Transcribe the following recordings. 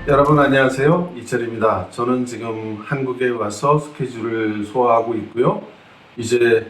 여러분 안녕하세요. 이철입니다. 저는 지금 한국에 와서 스케줄을 소화하고 있고요. 이제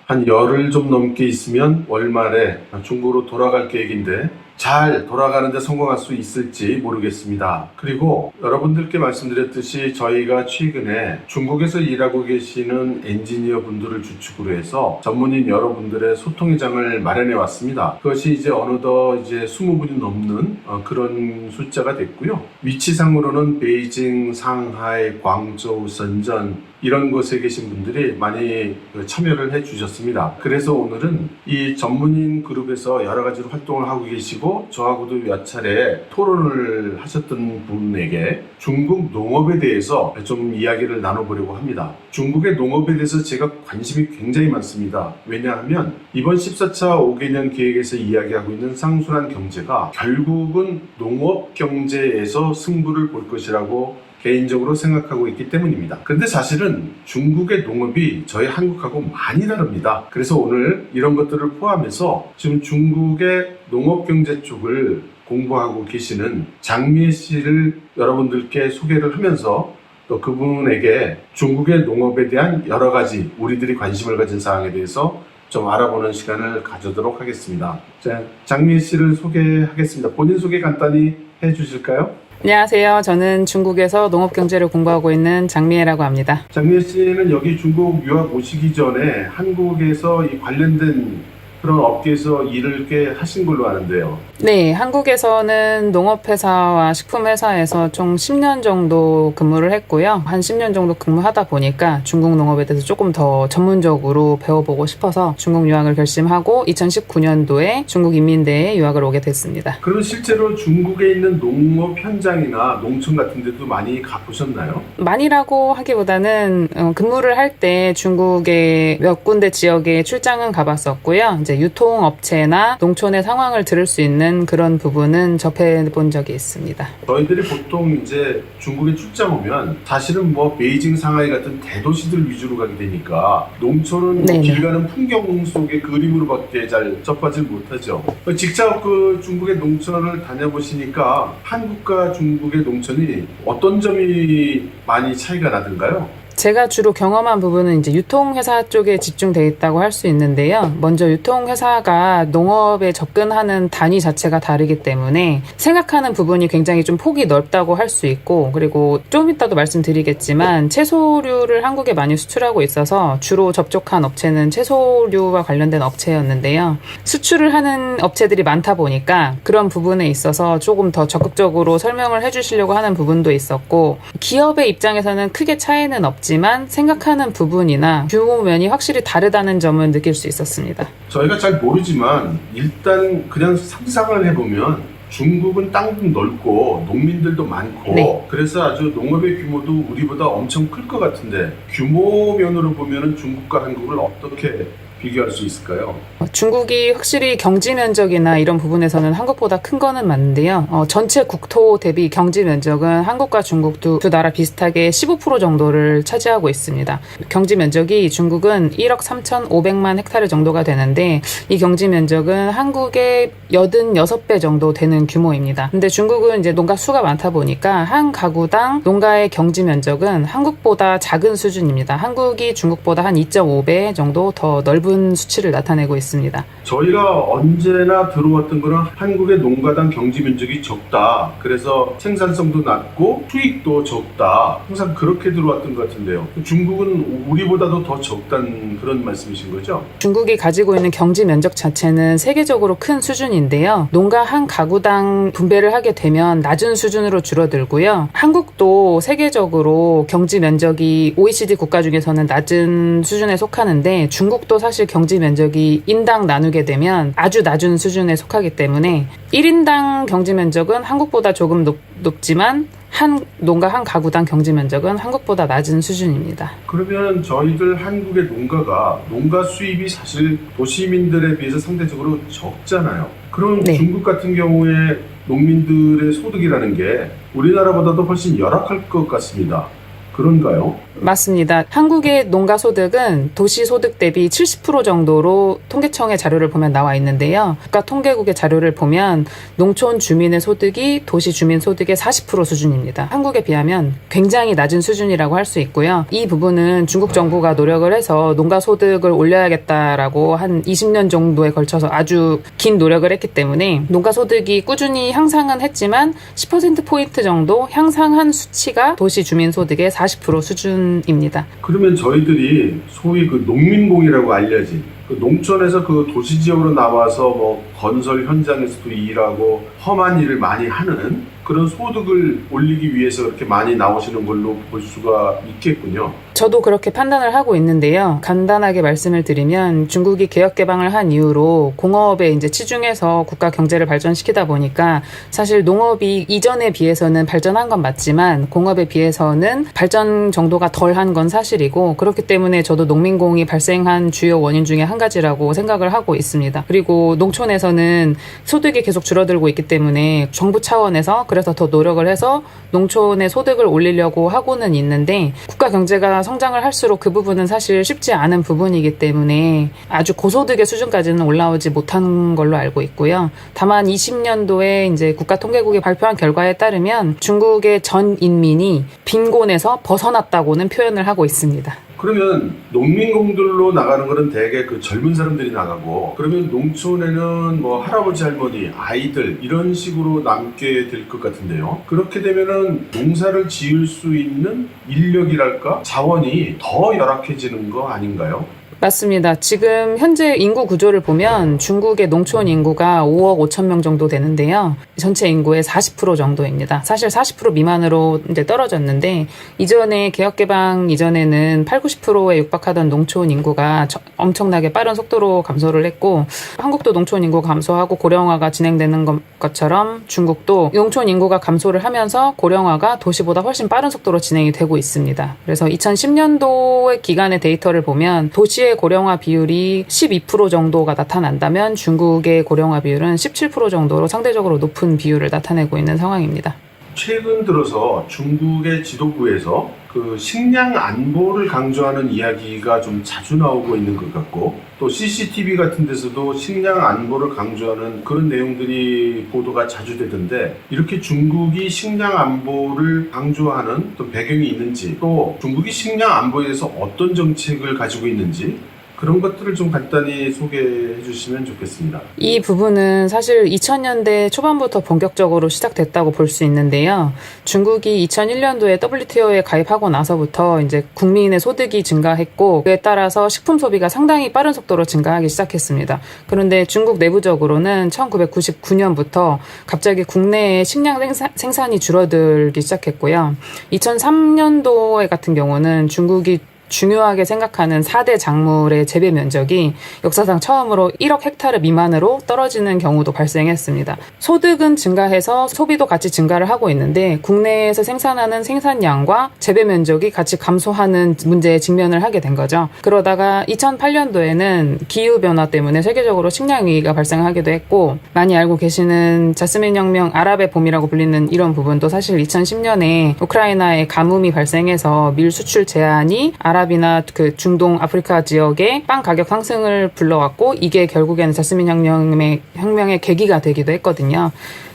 한 열흘 좀 넘게 있으면 월말에 중국으로 돌아갈 계획인데 잘 돌아가는데 성공할 수 있을지 모르겠습니다. 그리고 여러분들께 말씀드렸듯이 저희가 최근에 중국에서 일하고 계시는 엔지니어 분들을 주축으로 해서 전문인 여러분들의 소통의 장을 마련해 왔습니다. 그것이 이제 어느덧 이제 20분이 넘는 그런 숫자가 됐고요. 위치상으로는 베이징, 상하이, 광저우, 선전 이런 곳에 계신 분들이 많이 참여를 해 주셨습니다. 그래서 오늘은 이 전문인 그룹에서 여러 가지로 활동을 하고 계시고 저하고도 몇 차례 토론을 하셨던 분에게 중국 농업에 대해서 좀 이야기를 나눠보려고 합니다. 중국의 농업에 대해서 제가 관심이 굉장히 많습니다. 왜냐하면 이번 14차 5개년 계획에서 이야기하고 있는 쌍순환 경제가 결국은 농업 경제에서 승부를 볼 것이라고 개인적으로 생각하고 있기 때문입니다. 그런데 사실은 중국의 농업이 저희 한국하고 많이 다릅니다. 그래서 오늘 이런 것들을 포함해서 지금 중국의 농업 경제 쪽을 공부하고 계시는 장미애 씨를 여러분들께 소개를 하면서 또 그분에게 중국의 농업에 대한 여러 가지 우리들이 관심을 가진 사항에 대해서 좀 알아보는 시간을 가져도록 하겠습니다. 자, 장미애 씨를 소개하겠습니다. 본인 소개 간단히 해주실까요? 안녕하세요. 저는 중국에서 농업경제를 공부하고 있는 장미애라고 합니다. 장미애 씨는 여기 중국 유학 오시기 전에 한국에서 이 관련된 그런 업계에서 일을 꽤 하신 걸로 아는데요. 네, 한국에서는 농업회사와 식품회사에서 총 10년 정도 근무를 했고요. 한 10년 정도 근무하다 보니까 중국 농업에 대해서 조금 더 전문적으로 배워보고 싶어서 중국 유학을 결심하고 2019년도에 중국 인민대에 유학을 오게 됐습니다. 그러면 실제로 중국에 있는 농업 현장이나 농촌 같은 데도 많이 가보셨나요? 많이라고 하기보다는 근무를 할 때 중국의 몇 군데 지역에 출장은 가봤었고요. 이제 유통업체나 농촌의 상황을 들을 수 있는 그런 부분은 접해본 적이 있습니다. 저희들이 보통 이제 중국에 출장 오면 사실은 뭐 베이징, 상하이 같은 대도시들 위주로 가게 되니까 농촌은 뭐 길 가는 풍경 속의 그림으로밖에 잘 접하지 못하죠. 직접 그 중국의 농촌을 다녀보시니까 한국과 중국의 농촌이 어떤 점이 많이 차이가 나던가요? 제가 주로 경험한 부분은 이제 유통회사 쪽에 집중되어 있다고 할 수 있는데요. 먼저 유통회사가 농업에 접근하는 단위 자체가 다르기 때문에 생각하는 부분이 굉장히 좀 폭이 넓다고 할 수 있고, 그리고 좀 이따도 말씀드리겠지만 채소류를 한국에 많이 수출하고 있어서 주로 접촉한 업체는 채소류와 관련된 업체였는데요. 수출을 하는 업체들이 많다 보니까 그런 부분에 있어서 조금 더 적극적으로 설명을 해주시려고 하는 부분도 있었고, 기업의 입장에서는 크게 차이는 없지만 생각하는 부분이나 규모면이 확실히 다르다는 점을 느낄 수 있었습니다. 저희가 잘 모르지만 일단 그냥 상상을 해보면 중국은 땅도 넓고 농민들도 많고 네. 그래서 아주 농업의 규모도 우리보다 엄청 클 것 같은데 규모면으로 보면 중국과 한국을 어떻게 비교할 수 있을까요? 중국이 확실히 경지 면적이나 이런 부분에서는 한국보다 큰 거는 맞는데요. 전체 국토 대비 경지 면적은 한국과 중국 두 나라 비슷하게 15% 정도를 차지하고 있습니다. 경지 면적이 중국은 1억 3,500만 헥타르 정도가 되는데 이 경지 면적은 한국의 86배 정도 되는 규모입니다. 근데 중국은 이제 농가 수가 많다 보니까 한 가구당 농가의 경지 면적은 한국보다 작은 수준입니다. 한국이 중국보다 한 2.5배 정도 더 넓은 수치를 나타내고 있습니다. 저희가 언제나 들어왔던 거는 한국의 농가당 경지 면적이 적다. 그래서 생산성도 낮고 수익도 적다. 항상 그렇게 들어왔던 것 같은데요. 중국은 우리보다도 더 적다는 그런 말씀이신 거죠? 중국이 가지고 있는 경지 면적 자체는 세계적으로 큰 수준인데요. 농가 한 가구당 분배를 하게 되면 낮은 수준으로 줄어들고요. 한국도 세계적으로 경지 면적이 OECD 국가 중에서는 낮은 수준에 속하는데 중국도 사실 경지 면적이 인당 나누게 되면 아주 낮은 수준에 속하기 때문에 1인당 경지 면적은 한국보다 조금 높지만 한 농가 한 가구당 경지 면적은 한국보다 낮은 수준입니다. 그러면 저희들 한국의 농가가 농가 수입이 사실 도시민들에 비해서 상대적으로 적잖아요. 그럼 네. 중국 같은 경우에 농민들의 소득이라는 게 우리나라보다도 훨씬 열악할 것 같습니다. 그런가요? 맞습니다. 한국의 농가 소득은 도시 소득 대비 70% 정도로 통계청의 자료를 보면 나와 있는데요. 국가통계국의 자료를 보면 농촌 주민의 소득이 도시 주민 소득의 40% 수준입니다. 한국에 비하면 굉장히 낮은 수준이라고 할 수 있고요. 이 부분은 중국 정부가 노력을 해서 농가 소득을 올려야겠다라고 한 20년 정도에 걸쳐서 아주 긴 노력을 했기 때문에 농가 소득이 꾸준히 향상은 했지만 10%포인트 정도 향상한 수치가 도시 주민 소득의 40% 수준입니다. 그러면 저희들이 소위 그 농민공이라고 알려진 그 농촌에서 그 도시 지역으로 나와서 뭐 건설 현장에서도 일하고 험한 일을 많이 하는 그런 소득을 올리기 위해서 그렇게 많이 나오시는 걸로 볼 수가 있겠군요. 저도 그렇게 판단을 하고 있는데요. 간단하게 말씀을 드리면 중국이 개혁 개방을 한 이후로 공업에 이제 치중해서 국가 경제를 발전시키다 보니까 사실 농업이 이전에 비해서는 발전한 건 맞지만 공업에 비해서는 발전 정도가 덜한 건 사실이고 그렇기 때문에 저도 농민공이 발생한 주요 원인 중에 한 가지라고 생각을 하고 있습니다. 그리고 농촌에서는 소득이 계속 줄어들고 있기 때문에 정부 차원에서 그래서 더 노력을 해서 농촌의 소득을 올리려고 하고는 있는데 국가 경제가 성장을 할수록 그 부분은 사실 쉽지 않은 부분이기 때문에 아주 고소득의 수준까지는 올라오지 못한 걸로 알고 있고요. 다만 20년도에 이제 국가통계국이 발표한 결과에 따르면 중국의 전 인민이 빈곤에서 벗어났다고는 표현을 하고 있습니다. 그러면 농민공들로 나가는 거는 대개 그 젊은 사람들이 나가고 그러면 농촌에는 뭐 할아버지 할머니 아이들 이런 식으로 남게 될 것 같은데요. 그렇게 되면은 농사를 지을 수 있는 인력이랄까 자원이 더 열악해지는 거 아닌가요? 맞습니다. 지금 현재 인구 구조를 보면 중국의 농촌 인구가 5억 5천 명 정도 되는데요. 전체 인구의 40% 정도입니다. 사실 40% 미만으로 이제 떨어졌는데 이전에 개혁 개방 이전에는 8, 90%에 육박하던 농촌 인구가 엄청나게 빠른 속도로 감소를 했고 한국도 농촌 인구 감소하고 고령화가 진행되는 것처럼 중국도 농촌 인구가 감소를 하면서 고령화가 도시보다 훨씬 빠른 속도로 진행이 되고 있습니다. 그래서 2010년도의 기간의 데이터를 보면 도시의 고령화 비율이 12% 정도가 나타난다면 중국의 고령화 비율은 17% 정도로 상대적으로 높은 비율을 나타내고 있는 상황입니다. 최근 들어서 중국의 지도부에서 그 식량 안보를 강조하는 이야기가 좀 자주 나오고 있는 것 같고 또 CCTV 같은 데서도 식량 안보를 강조하는 그런 내용들이 보도가 자주 되던데 이렇게 중국이 식량 안보를 강조하는 또 배경이 있는지 또 중국이 식량 안보에 대해서 어떤 정책을 가지고 있는지 그런 것들을 좀 간단히 소개해 주시면 좋겠습니다. 이 부분은 사실 2000년대 초반부터 본격적으로 시작됐다고 볼 수 있는데요. 중국이 2001년도에 WTO에 가입하고 나서부터 이제 국민의 소득이 증가했고 그에 따라서 식품 소비가 상당히 빠른 속도로 증가하기 시작했습니다. 그런데 중국 내부적으로는 1999년부터 갑자기 국내의 식량 생산이 줄어들기 시작했고요. 2003년도에 같은 경우는 중국이 중요하게 생각하는 4대 작물의 재배 면적이 역사상 처음으로 1억 헥타르 미만으로 떨어지는 경우도 발생했습니다. 소득은 증가해서 소비도 같이 증가를 하고 있는데 국내에서 생산하는 생산량과 재배 면적이 같이 감소하는 문제에 직면을 하게 된 거죠. 그러다가 2008년도에는 기후변화 때문에 세계적으로 식량위기가 발생하기도 했고 많이 알고 계시는 자스민 혁명 아랍의 봄이라고 불리는 이런 부분도 사실 2010년에 우크라이나에 가뭄이 발생해서 밀 수출 제한이 아랍이나 그 중동 아프리카 지역의 빵 가격 상승을 불러왔고 이게 결국에는 자스민 혁명의 계기가 되기도 했거든요.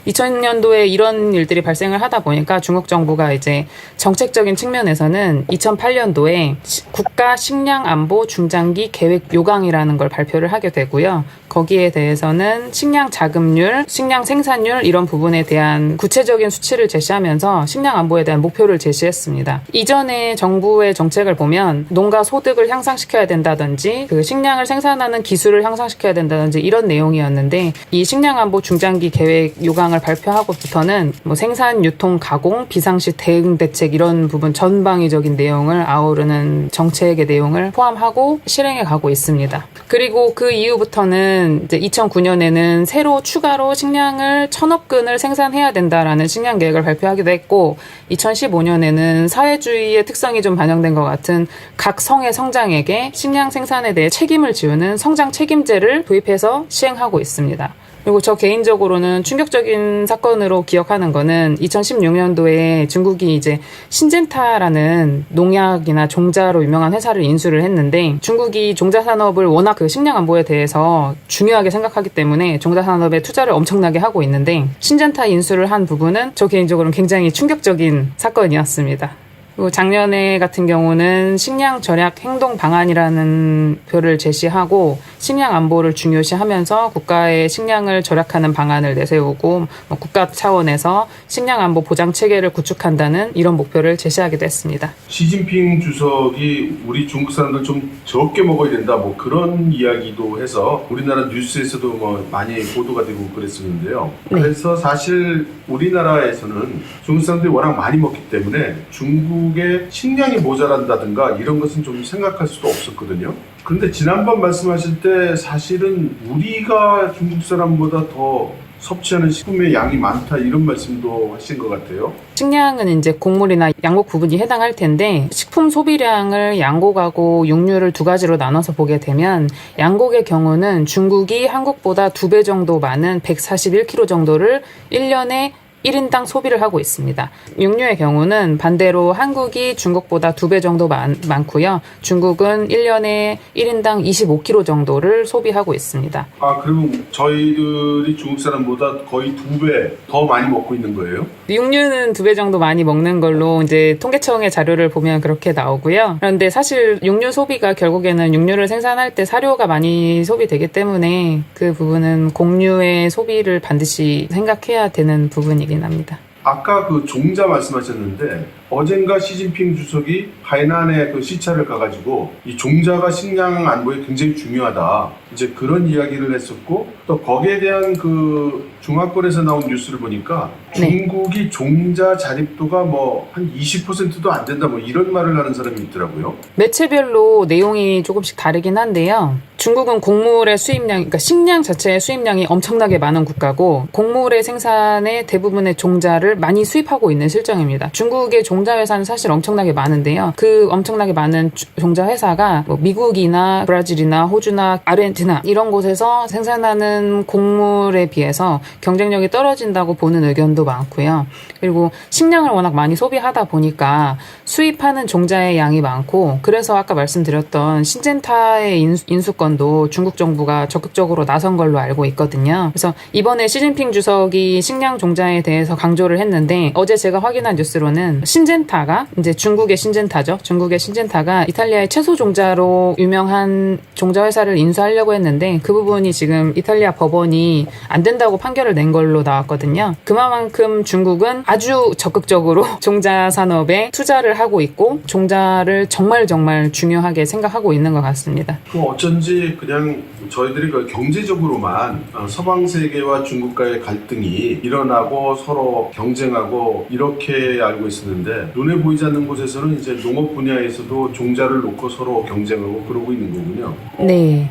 2000년도에 이런 일들이 발생을 하다 보니까 중국 정부가 이제 정책적인 측면에서는 2008년도에 국가 식량 안보 중장기 계획 요강이라는 걸 발표를 하게 되고요. 거기에 대해서는 식량 자급률, 식량 생산율 이런 부분에 대한 구체적인 수치를 제시하면서 식량 안보에 대한 목표를 제시했습니다. 이전에 정부의 정책을 보면 농가 소득을 향상시켜야 된다든지 그 식량을 생산하는 기술을 향상시켜야 된다든지 이런 내용이었는데 이 식량 안보 중장기 계획 요강을 발표하고부터는 뭐 생산, 유통, 가공, 비상시 대응 대책 이런 부분 전방위적인 내용을 아우르는 정책의 내용을 포함하고 실행해 가고 있습니다. 그리고 그 이후부터는 이제 2009년에는 새로 추가로 식량을 1000억 근을 생산해야 된다라는 식량 계획을 발표하기도 했고 2015년에는 사회주의의 특성이 좀 반영된 것 같은 각 성의 성장에게 식량 생산에 대해 책임을 지우는 성장 책임제를 도입해서 시행하고 있습니다. 그리고 저 개인적으로는 충격적인 사건으로 기억하는 거는 2016년도에 중국이 이제 신젠타라는 농약이나 종자로 유명한 회사를 인수를 했는데, 중국이 종자 산업을 워낙 그 식량 안보에 대해서 중요하게 생각하기 때문에 종자 산업에 투자를 엄청나게 하고 있는데, 신젠타 인수를 한 부분은 저 개인적으로는 굉장히 충격적인 사건이었습니다. 그리고 작년에 같은 경우는 식량 절약 행동 방안이라는 표를 제시하고 식량 안보를 중요시하면서 국가의 식량을 절약하는 방안을 내세우고 국가 차원에서 식량 안보 보장 체계를 구축한다는 이런 목표를 제시하기도 했습니다. 시진핑 주석이 우리 중국 사람들 좀 적게 먹어야 된다 뭐 그런 이야기도 해서 우리나라 뉴스에서도 뭐 많이 보도가 되고 그랬었는데요. 네. 그래서 사실 우리나라에서는 중국 사람들이 워낙 많이 먹기 때문에 중국의 식량이 모자란다든가 이런 것은 좀 생각할 수도 없었거든요. 그런데 지난번 말씀하실 때 사실은 우리가 중국 사람보다 더 섭취하는 식품의 양이 많다 이런 말씀도 하신 것 같아요. 식량은 이제 곡물이나 양곡 부분이 해당할 텐데, 식품 소비량을 양곡하고 육류를 두 가지로 나눠서 보게 되면 양곡의 경우는 중국이 한국보다 2배 정도 많은 141kg 정도를 1년에 1인당 소비를 하고 있습니다. 육류의 경우는 반대로 한국이 중국보다 2배 정도 많고요. 중국은 1년에 1인당 25kg 정도를 소비하고 있습니다. 그럼 저희들이 중국 사람보다 거의 2배 더 많이 먹고 있는 거예요? 육류는 2배 정도 많이 먹는 걸로 이제 통계청의 자료를 보면 그렇게 나오고요. 그런데 사실 육류 소비가 결국에는 육류를 생산할 때 사료가 많이 소비되기 때문에 그 부분은 곡류의 소비를 반드시 생각해야 되는 부분이긴 합니다. 아까 그 종자 말씀하셨는데 어젠가 시진핑 주석이 하이난에 그 시차를 가가지고 이 종자가 식량 안보에 굉장히 중요하다 이제 그런 이야기를 했었고, 또 거기에 대한 그 중화권에서 나온 뉴스를 보니까 중국이 종자 자립도가 뭐 한 20%도 안 된다 뭐 이런 말을 하는 사람이 있더라고요. 매체별로 내용이 조금씩 다르긴 한데요. 중국은 곡물의 수입량, 그러니까 식량 자체의 수입량이 엄청나게 많은 국가고, 곡물의 생산의 대부분의 종자를 많이 수입하고 있는 실정입니다. 중국의 종자 회사는 사실 엄청나게 많은데요. 그 엄청나게 많은 종자 회사가 뭐 미국이나 브라질이나 호주나 아르헨티나 이런 곳에서 생산하는 곡물에 비해서 경쟁력이 떨어진다고 보는 의견도 많고요. 그리고 식량을 워낙 많이 소비하다 보니까 수입하는 종자의 양이 많고, 그래서 아까 말씀드렸던 신젠타의 인수권도 중국 정부가 적극적으로 나선 걸로 알고 있거든요. 그래서 이번에 시진핑 주석이 식량 종자에 대해서 강조를 했는데, 어제 제가 확인한 뉴스로는 신젠타가 이제 중국의 신젠타죠. 중국의 신젠타가 이탈리아의 채소 종자로 유명한 종자 회사를 인수하려고 했는데, 그 부분이 지금 이탈리아 법원이 안 된다고 판결을 낸 걸로 나왔거든요. 그만큼 중국은 아주 적극적으로 종자 산업에 투자를 하고 있고 종자를 정말 중요하게 생각하고 있는 것 같습니다. 어쩐지 그냥 저희들이 그 경제적으로만 서방 세계와 중국과의 갈등이 일어나고 서로 경쟁하고 이렇게 알고 있었는데, 눈에 보이지 않는 곳에서는 이제 농업 분야에서도 종자를 놓고 서로 경쟁하고 그러고 있는 거군요. 네,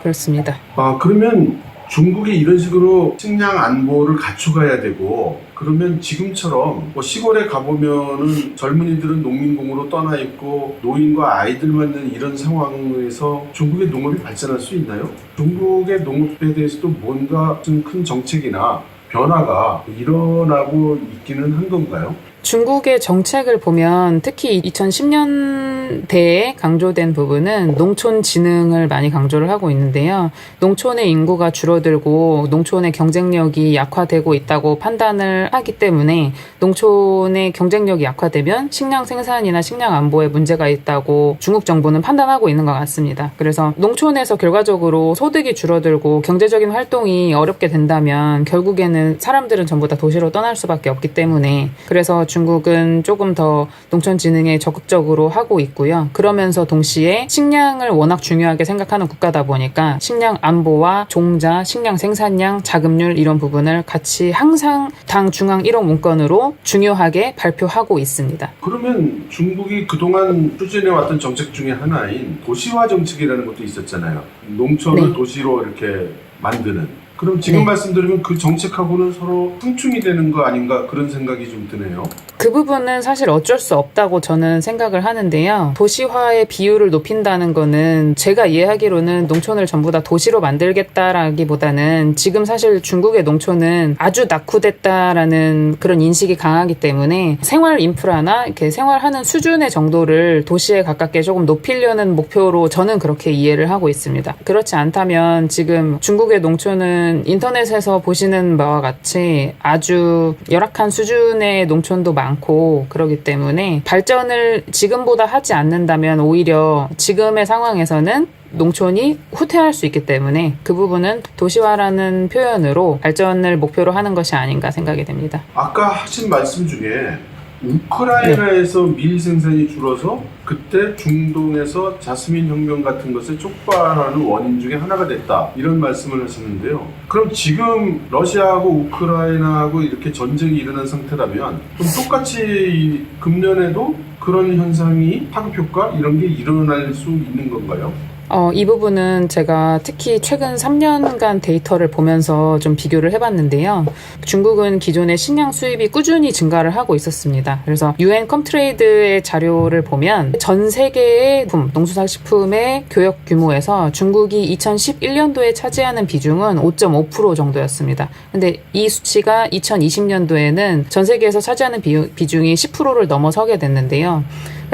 그렇습니다. 그러면 중국이 이런 식으로 식량 안보를 갖춰가야 되고, 그러면 지금처럼 뭐 시골에 가보면은 젊은이들은 농민공으로 떠나 있고 노인과 아이들만 있는 이런 상황에서 중국의 농업이 발전할 수 있나요? 중국의 농업에 대해서도 뭔가 좀 큰 정책이나 변화가 일어나고 있기는 한 건가요? 중국의 정책을 보면 특히 2010년대에 강조된 부분은 농촌 진흥을 많이 강조를 하고 있는데요. 농촌의 인구가 줄어들고 농촌의 경쟁력이 약화되고 있다고 판단을 하기 때문에, 농촌의 경쟁력이 약화되면 식량 생산이나 식량 안보에 문제가 있다고 중국 정부는 판단하고 있는 것 같습니다. 그래서 농촌에서 결과적으로 소득이 줄어들고 경제적인 활동이 어렵게 된다면 결국에는 사람들은 전부 다 도시로 떠날 수밖에 없기 때문에, 그래서 중국은 조금 더 농촌 진흥에 적극적으로 하고 있고요. 그러면서 동시에 식량을 워낙 중요하게 생각하는 국가다 보니까 식량 안보와 종자, 식량 생산량, 자급률 이런 부분을 같이 항상 당 중앙 1호 문건으로 중요하게 발표하고 있습니다. 그러면 중국이 그동안 추진해왔던 정책 중에 하나인 도시화 정책이라는 것도 있었잖아요. 농촌을 도시로 이렇게 만드는. 그럼 지금 네. 말씀드리면 그 정책하고는 서로 상충이 되는 거 아닌가 그런 생각이 좀 드네요. 그 부분은 사실 어쩔 수 없다고 저는 생각을 하는데요. 도시화의 비율을 높인다는 거는 제가 이해하기로는 농촌을 전부 다 도시로 만들겠다라기보다는 지금 사실 중국의 농촌은 아주 낙후됐다라는 그런 인식이 강하기 때문에 생활 인프라나 이렇게 생활하는 수준의 정도를 도시에 가깝게 조금 높이려는 목표로 저는 그렇게 이해를 하고 있습니다. 그렇지 않다면 지금 중국의 농촌은 인터넷에서 보시는 바와 같이 아주 열악한 수준의 농촌도 많고 그러기 때문에 발전을 지금보다 하지 않는다면 오히려 지금의 상황에서는 농촌이 후퇴할 수 있기 때문에 그 부분은 도시화라는 표현으로 발전을 목표로 하는 것이 아닌가 생각이 됩니다. 아까 하신 말씀 중에 우크라이나에서 밀 생산이 줄어서 그때 중동에서 자스민 혁명 같은 것에 촉발하는 원인 중에 하나가 됐다 이런 말씀을 하시는데요. 그럼 지금 러시아하고 우크라이나하고 이렇게 전쟁이 일어난 상태라면 그럼 똑같이 이 금년에도 그런 현상이 파급 효과 이런 게 일어날 수 있는 건가요? 이 부분은 제가 특히 최근 3년간 데이터를 보면서 좀 비교를 해봤는데요. 중국은 기존의 식량 수입이 꾸준히 증가를 하고 있었습니다. 그래서 UN 컴트레이드의 자료를 보면 전 세계의 농수산식품의 교역 규모에서 중국이 2011년도에 차지하는 비중은 5.5% 정도였습니다. 근데 이 수치가 2020년도에는 전 세계에서 차지하는 비중이 10%를 넘어서게 됐는데요.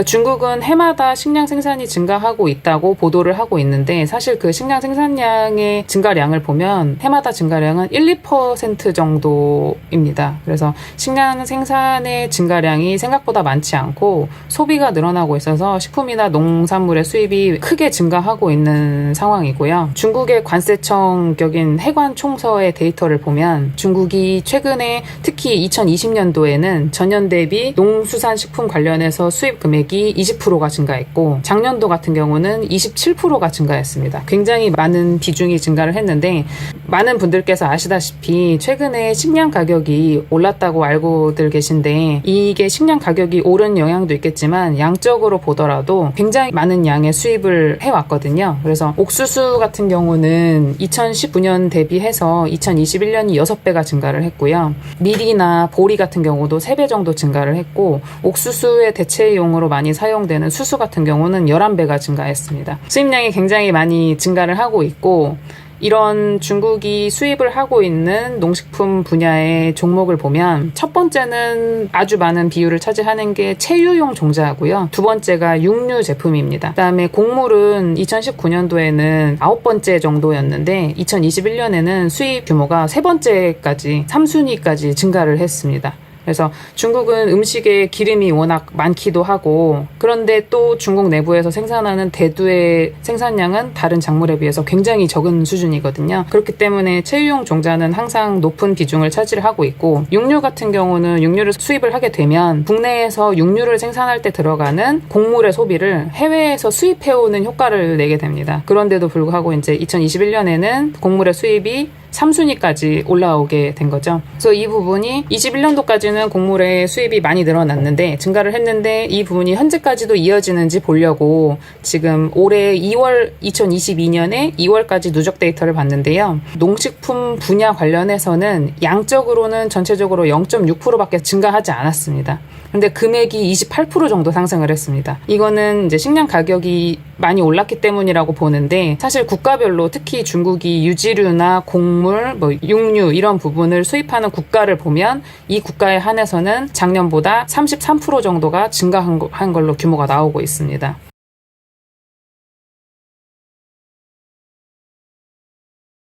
중국은 해마다 식량 생산이 증가하고 있다고 보도를 하고 있는데 사실 그 식량 생산량의 증가량을 보면 해마다 증가량은 1, 2% 정도입니다. 그래서 식량 생산의 증가량이 생각보다 많지 않고 소비가 늘어나고 있어서 식품이나 농산물의 수입이 크게 증가하고 있는 상황이고요. 중국의 관세청 격인 해관총서의 데이터를 보면 중국이 최근에 특히 2020년도에는 전년 대비 농수산식품 관련해서 수입 금액이 20%가 증가했고 작년도 같은 경우는 27%가 증가했습니다. 굉장히 많은 비중이 증가를 했는데 많은 분들께서 아시다시피 최근에 식량 가격이 올랐다고 알고들 계신데 이게 식량 가격이 오른 영향도 있겠지만 양적으로 보더라도 굉장히 많은 양의 수입을 해왔거든요. 그래서 옥수수 같은 경우는 2019년 대비해서 2021년이 6배가 증가를 했고요. 밀이나 보리 같은 경우도 3배 정도 증가를 했고 옥수수의 대체용으로 많이 사용되는 수수 같은 경우는 11배가 증가했습니다. 수입량이 굉장히 많이 증가를 하고 있고 이런 중국이 수입을 하고 있는 농식품 분야의 종목을 보면 첫 번째는 아주 많은 비율을 차지하는 게 체유용 종자고요. 두 번째가 육류 제품입니다. 그다음에 곡물은 2019년도에는 9번째 정도였는데 2021년에는 수입 규모가 3번째까지 3순위까지 증가를 했습니다. 그래서 중국은 음식에 기름이 워낙 많기도 하고 그런데 또 중국 내부에서 생산하는 대두의 생산량은 다른 작물에 비해서 굉장히 적은 수준이거든요. 그렇기 때문에 체유용 종자는 항상 높은 비중을 차지를 하고 있고 육류 같은 경우는 육류를 수입을 하게 되면 국내에서 육류를 생산할 때 들어가는 곡물의 소비를 해외에서 수입해오는 효과를 내게 됩니다. 그런데도 불구하고 이제 2021년에는 곡물의 수입이 3순위까지 올라오게 된 거죠. 그래서 이 부분이 21년도까지는 곡물의 수입이 많이 늘어났는데 증가를 했는데 이 부분이 현재까지도 이어지는지 보려고 지금 올해 2022년에 2월까지 누적 데이터를 봤는데요. 농식품 분야 관련해서는 양적으로는 전체적으로 0.6%밖에 증가하지 않았습니다. 근데 금액이 28% 정도 상승을 했습니다. 이거는 이제 식량 가격이 많이 올랐기 때문이라고 보는데 사실 국가별로 특히 중국이 유지류나 곡물, 육류 이런 부분을 수입하는 국가를 보면 이 국가에 한해서는 작년보다 33% 정도가 증가한 걸로 규모가 나오고 있습니다.